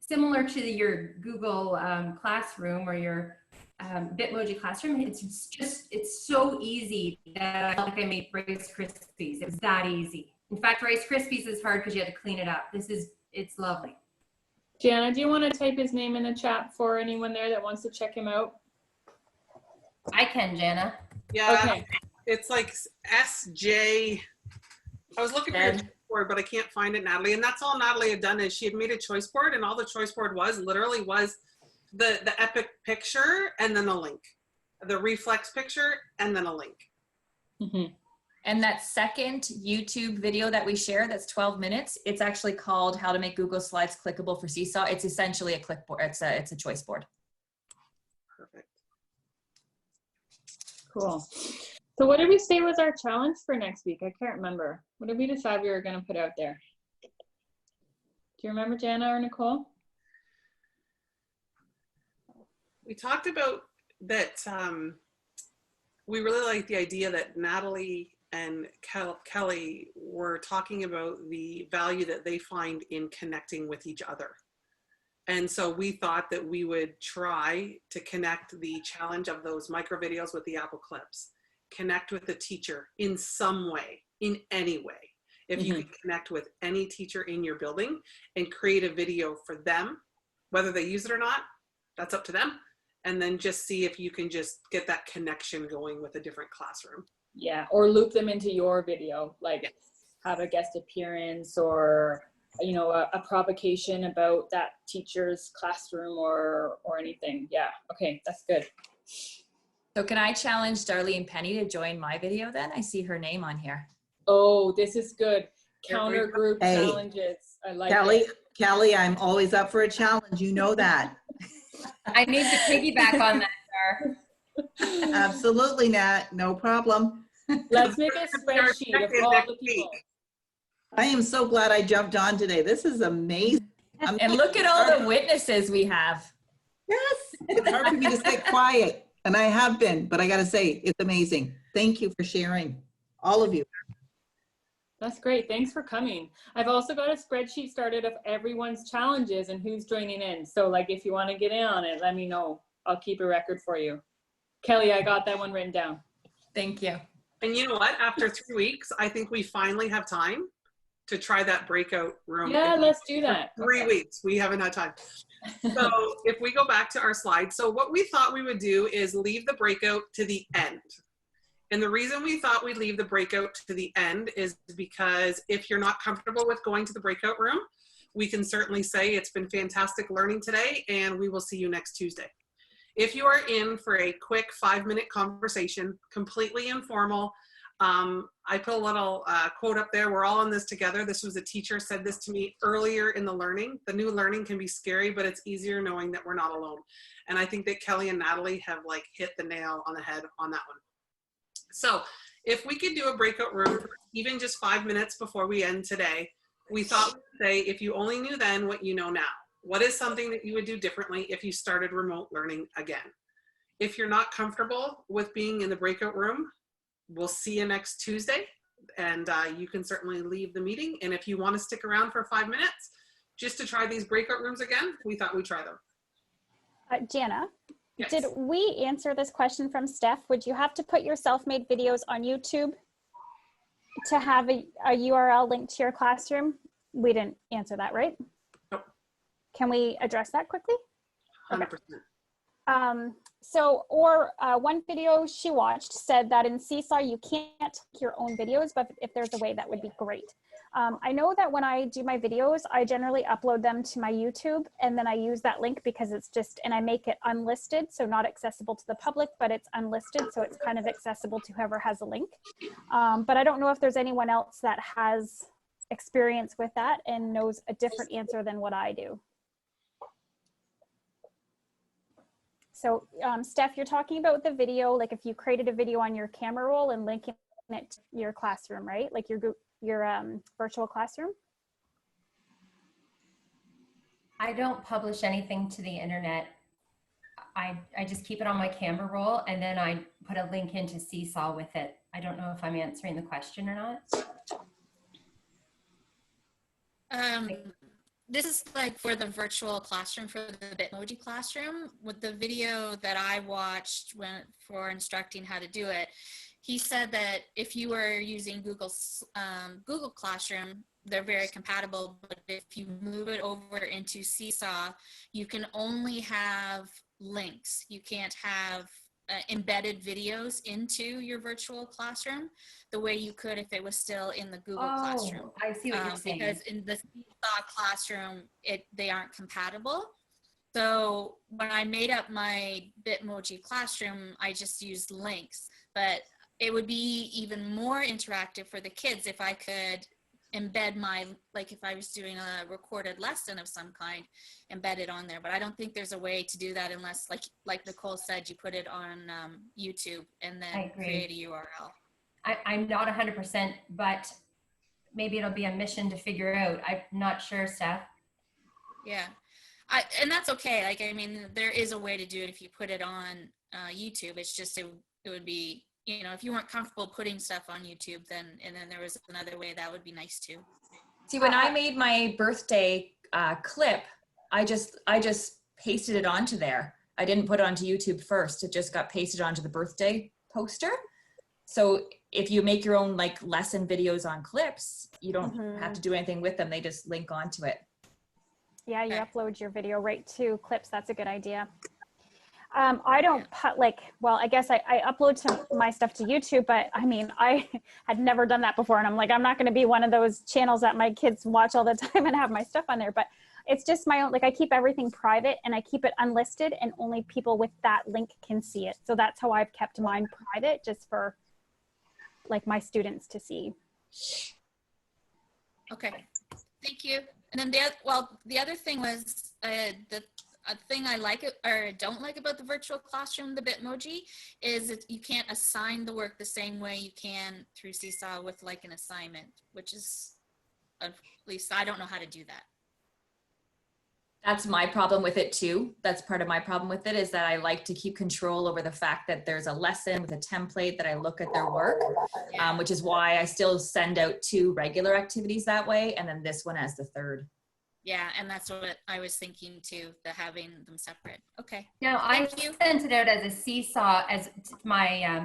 similar to your Google Classroom or your Bitmoji Classroom, it's so easy that I felt like I made Rice Krispies. It was that easy. In fact, Rice Krispies is hard because you had to clean it up. It's lovely. Jana, do you want to type his name in the chat for anyone there that wants to check him out? I can, Jana. Yeah, okay. It's like SJ. I was looking for your choice board, but I can't find it, Natalie. And that's all Natalie had done, is she had made a choice board, and all the choice board was literally was the Epic picture and then a link, the reflex picture and then a link. Mm-hmm. And that second YouTube video that we share, that's 12 minutes, it's actually called How to Make Google Slides Clickable for Seesaw. It's essentially a clipboard. It's a choice board. Perfect. Cool. So what did we say was our challenge for next week? I can't remember. What did we decide we were going to put out there? Do you remember, Jana or Nicole? We talked about that we really like the idea that Natalie and Kelly were talking about the value that they find in connecting with each other. And so we thought that we would try to connect the challenge of those micro videos with the Apple Clips, connect with the teacher in some way, in any way. If you can connect with any teacher in your building and create a video for them, whether they use it or not, that's up to them. And then just see if you can just get that connection going with a different classroom. Yeah, or loop them into your video, like have a guest appearance or, you know, a provocation about that teacher's classroom or anything. Yeah, okay, that's good. So can I challenge Darlene Penny to join my video then? I see her name on here. Oh, this is good. Counter group challenges. I like it. Kelly, I'm always up for a challenge. You know that. I need to piggyback on that, Star. Absolutely, Nat. No problem. Let's make a spreadsheet of all the people. I am so glad I jumped on today. This is amazing. And look at all the witnesses we have. Yes. It's hard for me to stay quiet, and I have been, but I got to say, it's amazing. Thank you for sharing, all of you. That's great. Thanks for coming. I've also got a spreadsheet started of everyone's challenges and who's joining in. So like, if you want to get in on it, let me know. I'll keep a record for you. Kelly, I got that one written down. Thank you. And you know what? After 3 weeks, I think we finally have time to try that breakout room. Yeah, let's do that. For 3 weeks. We haven't had time. So if we go back to our slide, so what we thought we would do is leave the breakout to the end. And the reason we thought we'd leave the breakout to the end is because if you're not comfortable with going to the breakout room, we can certainly say it's been fantastic learning today and we will see you next Tuesday. If you are in for a quick 5-minute conversation, completely informal, I put a little quote up there, we're all in this together. This was a teacher said this to me earlier in the learning. The new learning can be scary, but it's easier knowing that we're not alone. And I think that Kelly and Natalie have like hit the nail on the head on that one. So if we could do a breakout room for even just 5 minutes before we end today, we thought we'd say, if you only knew then what you know now, what is something that you would do differently if you started remote learning again? If you're not comfortable with being in the breakout room, we'll see you next Tuesday, and you can certainly leave the meeting. And if you want to stick around for 5 minutes just to try these breakout rooms again, we thought we'd try them. Jana, Yes. did we answer this question from Steph? Would you have to put your self-made videos on YouTube to have a URL linked to your classroom? We didn't answer that, right? Nope. Can we address that quickly? 100%. One video she watched said that in Seesaw, you can't take your own videos, but if there's a way, that would be great. I know that when I do my videos, I generally upload them to my YouTube, and then I use that link because it's just, and I make it unlisted, so not accessible to the public, but it's unlisted, so it's kind of accessible to whoever has a link. But I don't know if there's anyone else that has experience with that and knows a different answer than what I do. So Steph, you're talking about the video, like if you created a video on your camera roll and linking it to your classroom, right? Like your virtual classroom? I don't publish anything to the internet. I just keep it on my camera roll, and then I put a link into Seesaw with it. I don't know if I'm answering the question or not. This is like for the virtual classroom, for the Bitmoji classroom. With the video that I watched for instructing how to do it, he said that if you were using Google Classroom, they're very compatible, but if you move it over into Seesaw, you can only have links. You can't have embedded videos into your virtual classroom the way you could if it was still in the Google Classroom. I see what you're saying. Because in the Seesaw classroom, they aren't compatible. So when I made up my Bitmoji classroom, I just used links, but it would be even more interactive for the kids if I could embed like if I was doing a recorded lesson of some kind, embed it on there. But I don't think there's a way to do that unless, like Nicole said, you put it on YouTube and then create a URL. I'm not 100%, but maybe it'll be a mission to figure out. I'm not sure, Steph. Yeah, and that's okay. Like, I mean, there is a way to do it if you put it on YouTube. It's just, it would be, you know, if you weren't comfortable putting stuff on YouTube, then there was another way that would be nice too. See, when I made my birthday clip, I just pasted it onto there. I didn't put it onto YouTube first. It just got pasted onto the birthday poster. So if you make your own like lesson videos on clips, you don't have to do anything with them. They just link onto it. Yeah, you upload your video right to Clips. That's a good idea. I don't put I guess I upload my stuff to YouTube, but I mean, I had never done that before. And I'm like, I'm not going to be one of those channels that my kids watch all the time and have my stuff on there. But it's just my own, like I keep everything private and I keep it unlisted and only people with that link can see it. So that's how I've kept mine private, just for like my students to see. Okay, thank you. And then the other thing was a thing I like or don't like about the virtual classroom, the Bitmoji, is that you can't assign the work the same way you can through Seesaw with like an assignment, which is, at least I don't know how to do that. That's my problem with it too. That's part of my problem with it, is that I like to keep control over the fact that there's a lesson with a template that I look at their work, which is why I still send out 2 regular activities that way, and then this one as the 3rd. Yeah, and that's what I was thinking too, the having them separate. Okay. Now I sent it out as a Seesaw as my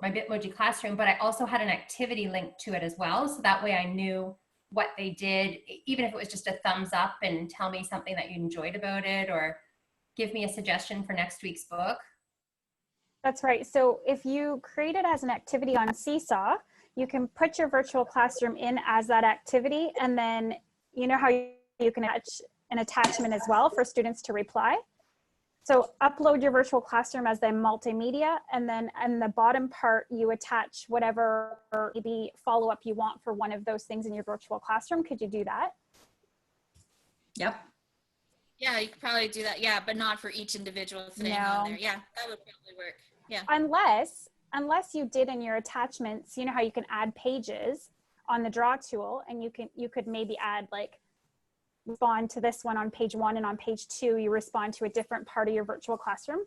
my Bitmoji classroom, but I also had an activity link to it as well. So that way I knew what they did, even if it was just a thumbs up and tell me something that you enjoyed about it or give me a suggestion for next week's book. That's right. So if you create it as an activity on Seesaw, you can put your virtual classroom in as that activity, and then you know how you can attach an attachment as well for students to reply. So upload your virtual classroom as the multimedia, and then in the bottom part, you attach whatever maybe follow-up you want for one of those things in your virtual classroom. Could you do that? Yep. Yeah, you could probably do that. Yeah, but not for each individual thing on there. Yeah, that would probably work. Yeah. Unless you did in your attachments, you know how you can add pages. on the draw tool, and you could maybe add like, respond to this one on page 1, and on page 2 you respond to a different part of your virtual classroom,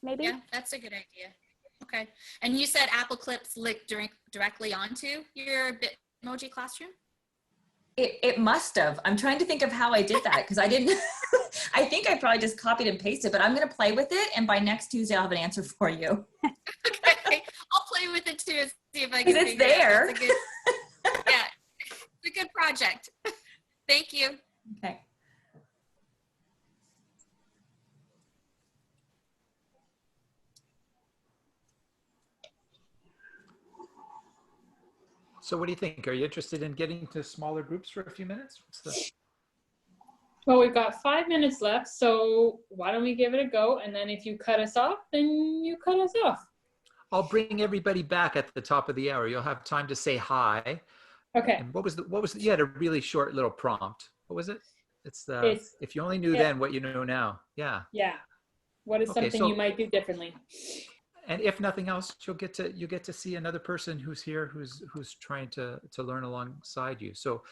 maybe. Yeah, that's a good idea. Okay. And you said Apple Clips link directly onto your Bitmoji classroom? It must have. I'm trying to think of how I did that because I didn't. I think I probably just copied and pasted, but I'm going to play with it, and by next Tuesday I'll have an answer for you. Okay, I'll play with it too and see if I can. Because it's there. It's a good, yeah, it's a good project. Thank you. Okay. So what do you think? Are you interested in getting to smaller groups for a few minutes? Well, we've got 5 minutes left, so why don't we give it a go? And then if you cut us off, then you cut us off. I'll bring everybody back at the top of the hour. You'll have time to say hi. Okay. And what was you had a really short little prompt. What was it? It's if you only knew then what you know now. Yeah. Yeah. What is something you might do differently? And if nothing else, you get to see another person who's here, who's trying to learn alongside you. So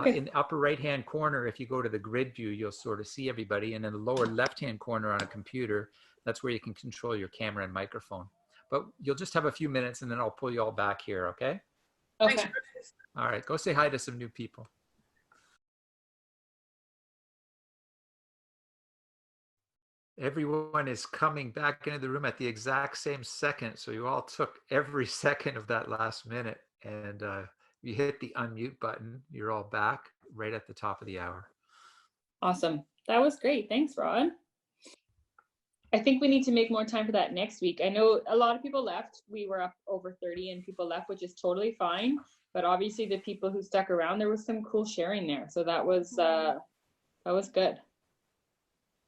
in the upper right-hand corner, if you go to the grid view, you'll sort of see everybody. And in the lower left-hand corner on a computer, that's where you can control your camera and microphone. But you'll just have a few minutes, and then I'll pull you all back here, okay? Okay. All right, go say hi to some new people. Everyone is coming back into the room at the exact same second. So you all took every second of that last minute, and you hit the unmute button. You're all back right at the top of the hour. Awesome. That was great. Thanks, Rod. I think we need to make more time for that next week. I know a lot of people left. We were up over 30 and people left, which is totally fine. But obviously the people who stuck around, there was some cool sharing there. So that was good.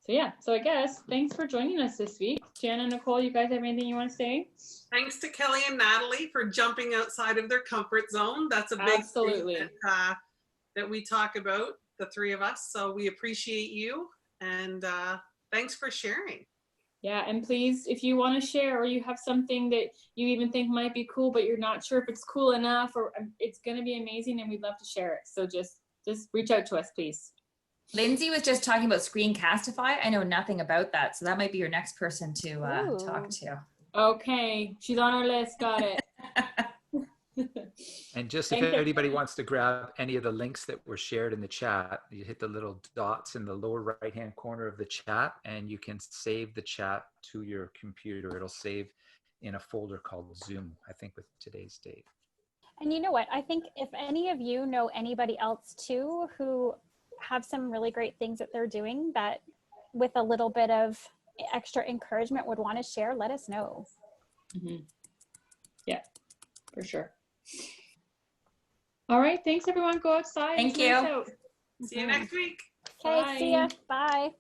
So yeah, so I guess thanks for joining us this week. Jana, Nicole, you guys have anything you want to say? Thanks to Kelly and Natalie for jumping outside of their comfort zone. That's a big thing that we talk about, the three of us. So we appreciate you, and thanks for sharing. Yeah, and please, if you want to share or you have something that you even think might be cool, but you're not sure if it's cool enough, or it's going to be amazing and we'd love to share it. So just reach out to us, please. Lindsay was just talking about Screencastify. I know nothing about that, so that might be your next person to talk to. Okay, she's on our list. Got it. And just if anybody wants to grab any of the links that were shared in the chat, you hit the little dots in the lower right-hand corner of the chat, and you can save the chat to your computer. It'll save in a folder called Zoom, I think, with today's date. And you know what? I think if any of you know anybody else too who have some really great things that they're doing that with a little bit of extra encouragement would want to share, let us know. Mm-hmm. Yeah, for sure. All right, thanks everyone. Go outside. Thank you. See you next week. Okay, see ya. Bye.